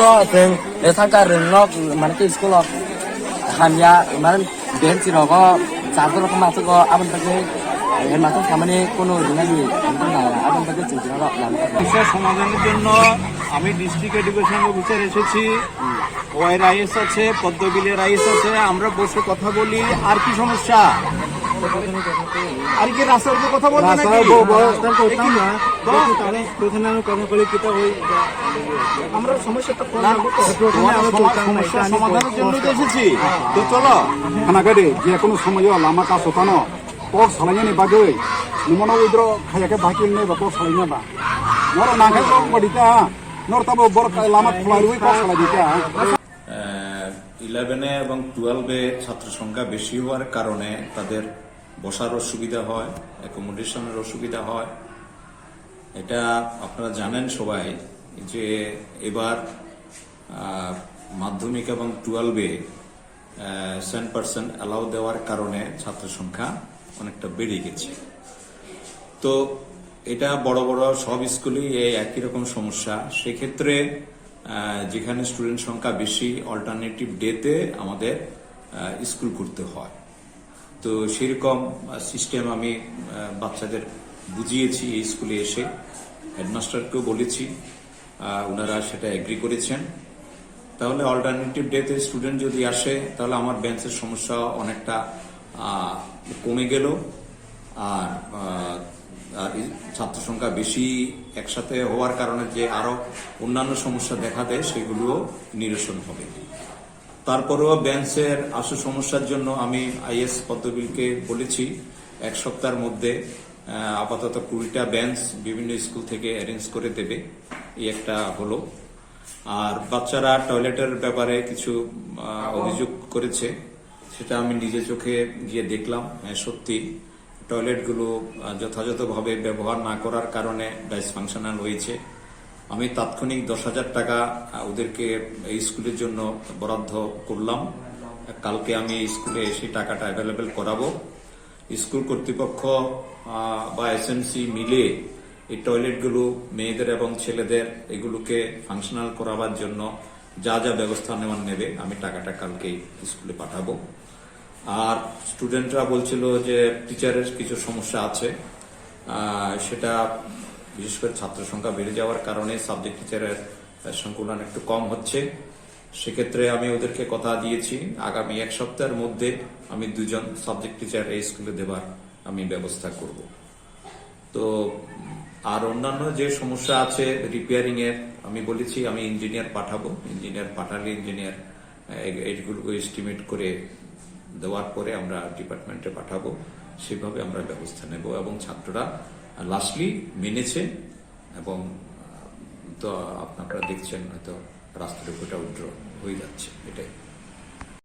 có thường để tham gia rừng nó mà nó cái school of hàm ya mà đến chỉ nó có sản xuất nó không mang có áp lực cái hiện màต้องทำนี่কোনো দিনে নিต้องনা áp lực cái চিন্তা nó làm সমস্যা সমাধানের জন্য আমি district education officer এসেছি Y rice আছে পদ্মবিলের rice আছে আমরা বসে কথা বলি আর কি সমস্যা আর কি রাস্তার কথা বলবো নাকি রাস্তার করতাম না তাহলে প্রথমে আমি কথা বলি কিটা ওই আমরা সমস্যাটা সমস্যা সমাধানের জন্য এসেছি তো চলো খানাগাড়ি যে কোনো সময় লামা কাজ হতানো পক সালাইনি বাগৈ নিমনো উদ্র খায়াকে বাকি নেই বা পক সালাইনা বা নর নাখাই তো বডিটা নর তাবো বড় লামা খোলাই রুই পক সালাই দিতা 11 এবং 12 ছাত্র সংখ্যা বেশি হওয়ার কারণে তাদের বসার অসুবিধা হয়, অ্যাকোমোডেশনের অসুবিধা হয়। এটা আপনারা জানেন সবাই যে এবার মাধ্যমিক এবং 12-এ 7% অ্যালাউ দেওয়ার কারণে ছাত্র সংখ্যা অনেকটা বেড়ে গেছে। তো এটা বড় বড় সব স্কুলেই এই একই রকম সমস্যা। সেক্ষেত্রে যেখানে স্টুডেন্ট সংখ্যা বেশি অল্টারনেটিভ ডেতে আমাদের স্কুল করতে হয়। তো সেরকম সিস্টেম আমি বাচ্চাদের বুঝিয়েছি এই স্কুলে এসে, হেডমাস্টারকেও বলেছি, ওনারা সেটা এগ্রি করেছেন। তাহলে অল্টারনেটিভ ডেতে স্টুডেন্ট যদি আসে তাহলে আমার বেঞ্চের সমস্যা অনেকটা কমে গেল, আর ছাত্র সংখ্যা বেশি একসাথে হওয়ার কারণে যে আরো অন্যান্য সমস্যা দেখা দেয় সেগুলোও নিরসন হবে। তারপরেও বেঞ্চের আসল সমস্যার জন্য আমি আইএস পদ্মবিলকে বলেছি 1 সপ্তাহের মধ্যে আপাতত 20টা বেঞ্চ বিভিন্ন স্কুল থেকে অ্যারেঞ্জ করে দেবে, এই একটা হলো। আর বাচ্চারা টয়লেটের ব্যাপারে কিছু অভিযোগ করেছে, সেটা আমি নিজে চোখে গিয়ে দেখলাম। সত্যি টয়লেটগুলো যথাযথভাবে ব্যবহার না করার কারণে ডিসফাংশনাল হয়েছে। আমি তাৎক্ষণিক 10,000 টাকা ওদেরকে এই স্কুলের জন্য বরাদ্দ করলাম। কালকে আমি এই স্কুলে এসে টাকাটা অ্যাভেলেবেল করাবো। স্কুল কর্তৃপক্ষ বা এসএমসি মিলে এই টয়লেটগুলো মেয়েদের এবং ছেলেদের এগুলোকে ফাংশনাল করাবার জন্য যা যা ব্যবস্থা নেবে আমি টাকাটা কালকেই স্কুলে পাঠাবো। আর স্টুডেন্টরা বলছিল যে টিচারের কিছু সমস্যা আছে, সেটা বিশেষ করে ছাত্র সংখ্যা বেড়ে যাওয়ার কারণে সাবজেক্ট টিচারের সংকুলন একটু কম হচ্ছে। সেক্ষেত্রে আমি ওদেরকে কথা দিয়েছি আগামী 1 সপ্তাহের মধ্যে আমি 2 জন সাবজেক্ট টিচার এই স্কুলে দেবার আমি ব্যবস্থা করব। তো আর অন্যান্য যে সমস্যা আছে রিপেয়ারিং এর আমি বলেছি আমি ইঞ্জিনিয়ার পাঠাবো, ইঞ্জিনিয়ার পাঠালে ইঞ্জিনিয়ার এইগুলো এস্টিমেট করে দেওয়ার পরে আমরা ডিপার্টমেন্টে পাঠাবো, সেভাবে আমরা ব্যবস্থা নেব। এবং ছাত্ররা লাস্টলি মেনেছে এবং তো আপনারা দেখছেন হয়তো রাস্তার উপরটা উড্র হয়ে যাচ্ছে, এটাই।